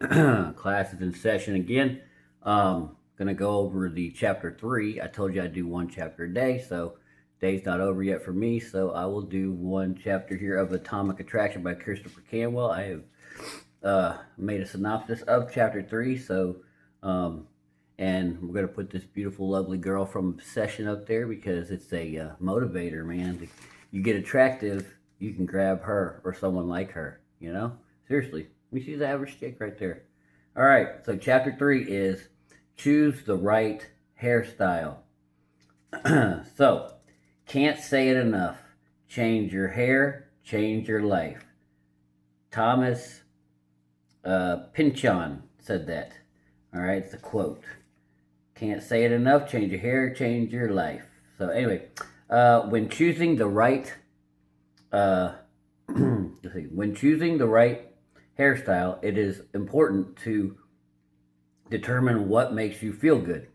Class is in session again. Gonna go over the chapter 3. I told you I'd do one chapter a day, so day's not over yet for me. So I will do one chapter here of Atomic Attraction by Christopher Cantwell. I have made a synopsis of chapter 3. Um, and we're gonna put this beautiful, lovely girl from Obsession up there because it's a motivator, man. You get attractive, you can grab her or someone like her. Seriously. She's the average chick right there. All right, so chapter 3 is choose the right hairstyle. So, can't say it enough. Change your hair, change your life. Thomas Pynchon said that. All right, it's a quote. Can't say it enough. Change your hair, change your life. So anyway, when choosing the right, uh, let's see, when choosing the right hairstyle, it is important to determine what makes you feel good,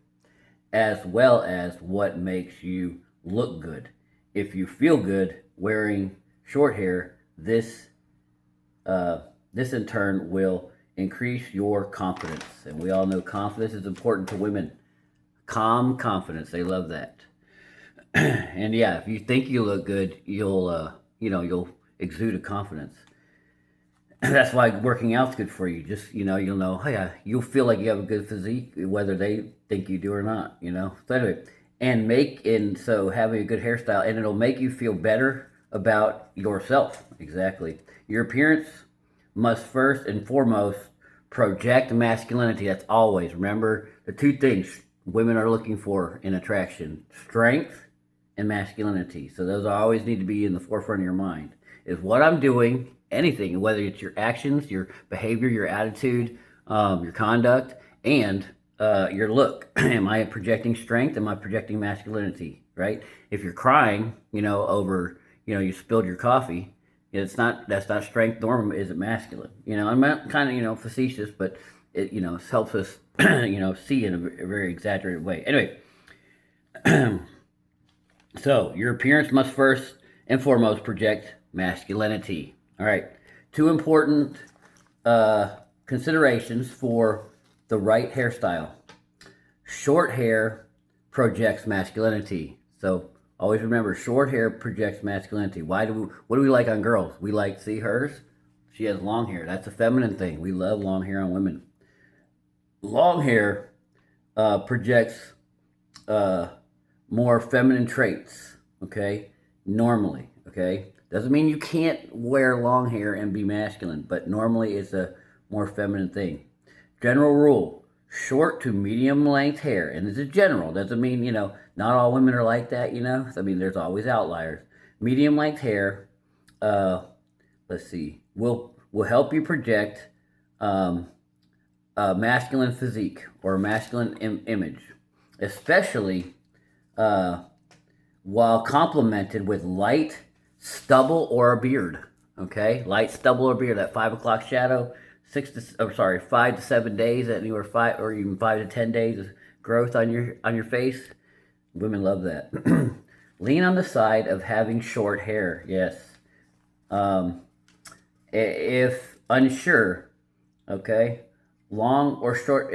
as well as what makes you look good. If you feel good wearing short hair, this in turn will increase your confidence. And we all know confidence is important to women. Calm confidence, they love that. And yeah, if you think you look good, you'll exude a confidence. That's why working out's good for you. Just you'll know, hey, you'll feel like you have a good physique, whether they think you do or not. So anyway, so having a good hairstyle, and it'll make you feel better about yourself. Exactly. Your appearance must first and foremost project masculinity. That's always, remember, the two things women are looking for in attraction: strength and masculinity. So those always need to be in the forefront of your mind. Is what I'm doing, anything, whether it's your actions, your behavior, your attitude, your conduct, and your look. Am I projecting strength? Am I projecting masculinity? Right? If you're crying, over, you spilled your coffee, that's not strength, nor is it masculine. I'm not kind of, facetious, but it, helps us, see in a very exaggerated way. Anyway, so your appearance must first and foremost project masculinity. All right, two important considerations for the right hairstyle. Short hair projects masculinity. So always remember, short hair projects masculinity. What do we like on girls? We like, see hers? She has long hair. That's a feminine thing. We love long hair on women. Long hair projects more feminine traits, okay? Normally, okay? Doesn't mean you can't wear long hair and be masculine, but normally it's a more feminine thing. General rule: short to medium length hair, and this is general. Doesn't mean not all women are like that. I mean, there's always outliers. Medium length hair, let's see, will help you project a masculine physique or a masculine image, especially while complemented with light stubble or a beard. Okay, light stubble or beard. That 5 o'clock shadow, 5 to 7 days, anywhere 5 or even 5 to 10 days of growth on your face. Women love that. Lean on the side of having short hair. Yes. If unsure, okay, long or short.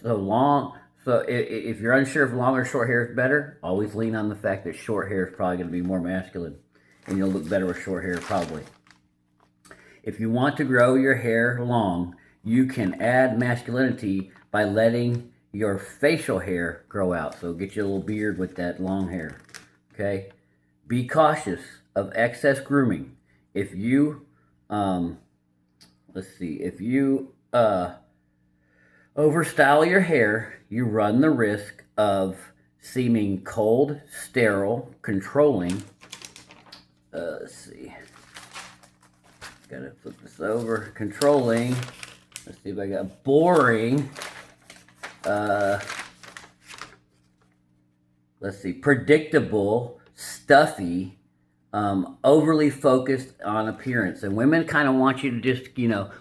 So long. So if you're unsure if long or short hair is better, always lean on the fact that short hair is probably going to be more masculine, and you'll look better with short hair probably. If you want to grow your hair long, you can add masculinity by letting your facial hair grow out. So get you a little beard with that long hair. Okay. Be cautious of excess grooming. If you, if you overstyle your hair, you run the risk of seeming cold, sterile, controlling. Let's see. Gotta flip this over. Controlling. Let's see if I got boring. Let's see. Predictable, stuffy, overly focused on appearance. And women kind of want you to just,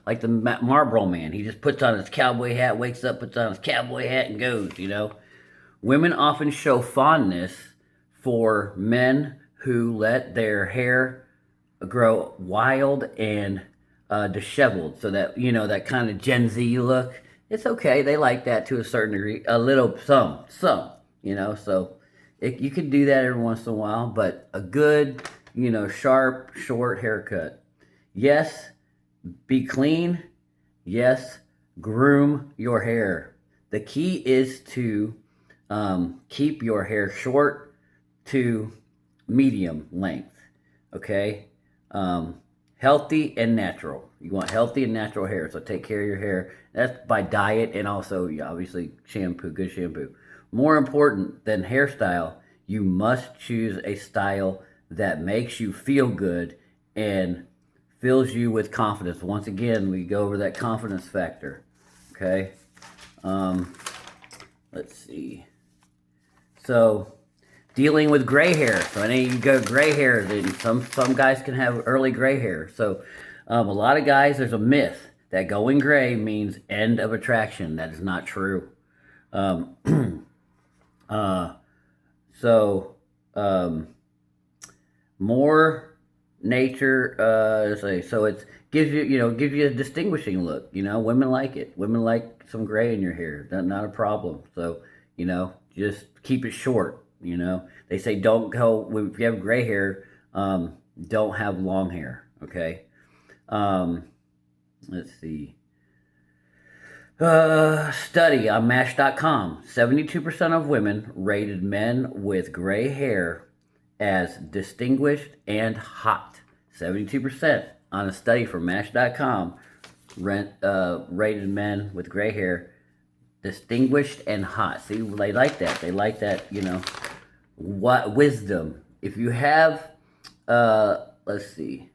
like the Marlboro Man. He just puts on his cowboy hat, wakes up, puts on his cowboy hat, and goes, Women often show fondness for men who let their hair grow wild and disheveled, so that that kind of Gen Z look. It's okay. They like that to a certain degree. A little, some. So you can do that every once in a while, but a good, sharp, short haircut. Yes, be clean. Yes, groom your hair. The key is to keep your hair short to medium length. Okay, healthy and natural. You want healthy and natural hair, so take care of your hair. That's by diet and also, obviously, shampoo, good shampoo. More important than hairstyle, you must choose a style that makes you feel good and fills you with confidence. Once again, we go over that confidence factor. Okay. Um, let's see. So, dealing with gray hair. So I know you go gray hair. Then some guys can have early gray hair. So a lot of guys, there's a myth that going gray means end of attraction. That is not true. Um, uh, so more nature. So it gives you a distinguishing look. Women like it. Women like some gray in your hair. Not a problem. So just keep it short. They say don't go if you have gray hair. Don't have long hair. Okay. Um, let's see. Study on Match.com. 72% of women rated men with gray hair as distinguished and hot. 72% on a study from Match.com rated men with gray hair distinguished and hot. See, they like that. They like that, what wisdom. If you have, let's see.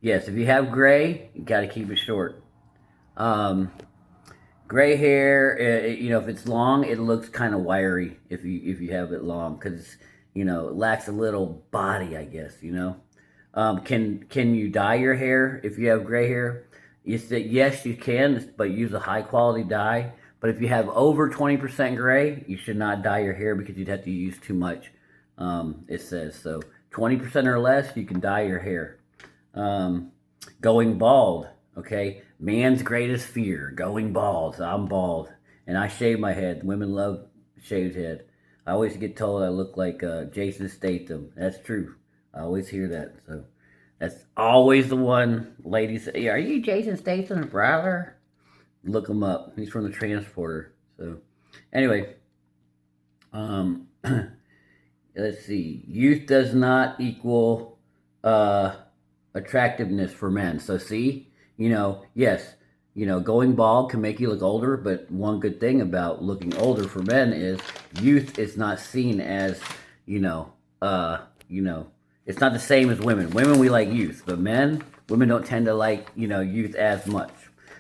Yes, if you have gray, you got to keep it short. Gray hair, if it's long, it looks kind of wiry if you have it long because it lacks a little body, I guess. Can you dye your hair if you have gray hair? Yes, you can, but use a high quality dye. But if you have over 20% gray, you should not dye your hair because you'd have to use too much. It says so. 20% or less, you can dye your hair. Going bald. Okay, man's greatest fear, going bald. So I'm bald, and I shave my head. Women love shaved head. I always get told I look like Jason Statham. That's true. I always hear that. So that's always the one ladies say, "Are you Jason Statham's brother?" Look him up. He's from the Transporter. So anyway, let's see. Youth does not equal attractiveness for men. So see. Yes, going bald can make you look older, but one good thing about looking older for men is youth is not seen as, it's not the same as women. Women, we like youth, but women don't tend to like, youth as much.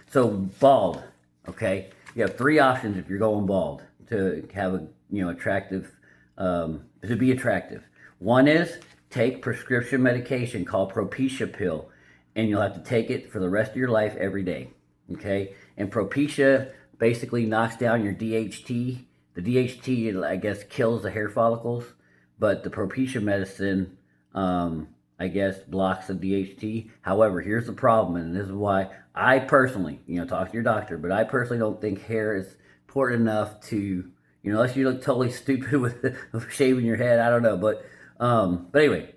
So bald, okay? You have three options if you're going bald to have a, attractive, to be attractive. One is take prescription medication called Propecia pill, and you'll have to take it for the rest of your life every day. Okay? And Propecia basically knocks down your DHT. The DHT, I guess, kills the hair follicles, but the Propecia medicine, I guess, blocks the DHT. However, here's the problem, and this is why I personally, talk to your doctor, but I personally don't think hair is important enough to, unless you look totally stupid with shaving your head. I don't know, but anyway.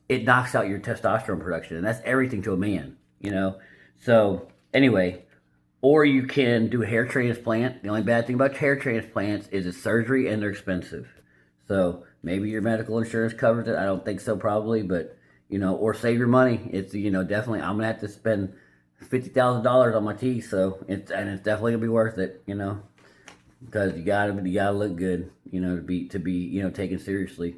It knocks out your testosterone production, and that's everything to a man, So anyway, or you can do a hair transplant. The only bad thing about hair transplants is it's surgery and they're expensive. So maybe your medical insurance covers it. I don't think so, probably, but or save your money. It's definitely I'm gonna have to spend $50,000 on my teeth, so it's definitely gonna be worth it, because you gotta look good, to be taken seriously.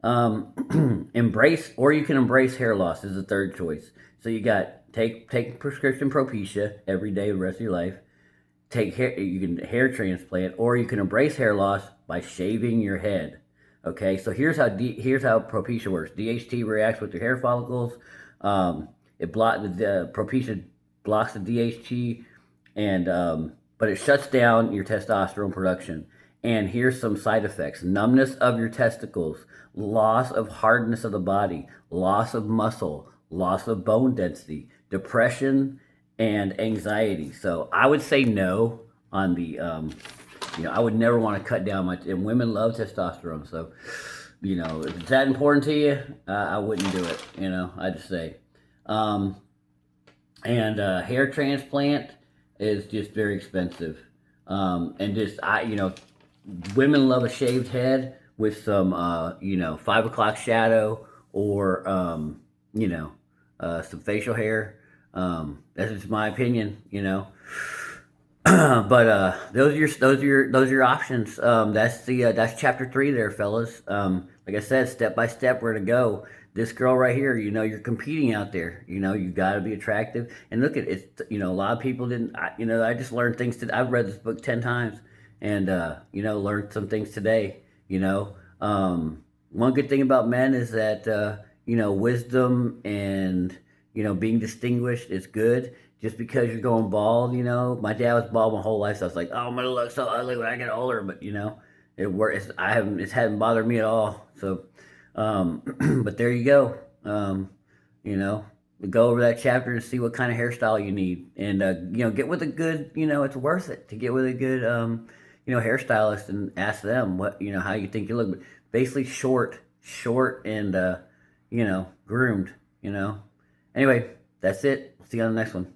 Embrace, or you can embrace hair loss is the third choice. So you got take prescription Propecia every day the rest of your life. You can hair transplant, or you can embrace hair loss by shaving your head. Okay, so here's how Propecia works. DHT reacts with your hair follicles. The Propecia blocks the DHT, and but it shuts down your testosterone production. And here's some side effects: numbness of your testicles, loss of hardness of the body, loss of muscle, loss of bone density, depression, and anxiety. So I would say no on the, I would never want to cut down my, and women love testosterone. So, if it's that important to you, I wouldn't do it, I'd just say. Um, and hair transplant is just very expensive. And just, women love a shaved head with some, 5 o'clock shadow or, some facial hair. That's just my opinion. But those are your options. That's chapter 3 there, fellas. Like I said, step by step where to go. This girl right here, you're competing out there. You got to be attractive. And look at it. A lot of people didn't. I just learned things today. I've read this book 10 times, and learned some things today. One good thing about men is that wisdom and being distinguished is good. Just because you're going bald, my dad was bald my whole life, so I was like, oh, I'm gonna look so ugly when I get older. But it works. It hadn't bothered me at all. So, but there you go. You know, go over that chapter and see what kind of hairstyle you need, and get with a good. It's worth it to get with a good, hairstylist and ask them how you think you look. But basically, short, and groomed. Anyway, that's it. See you on the next one.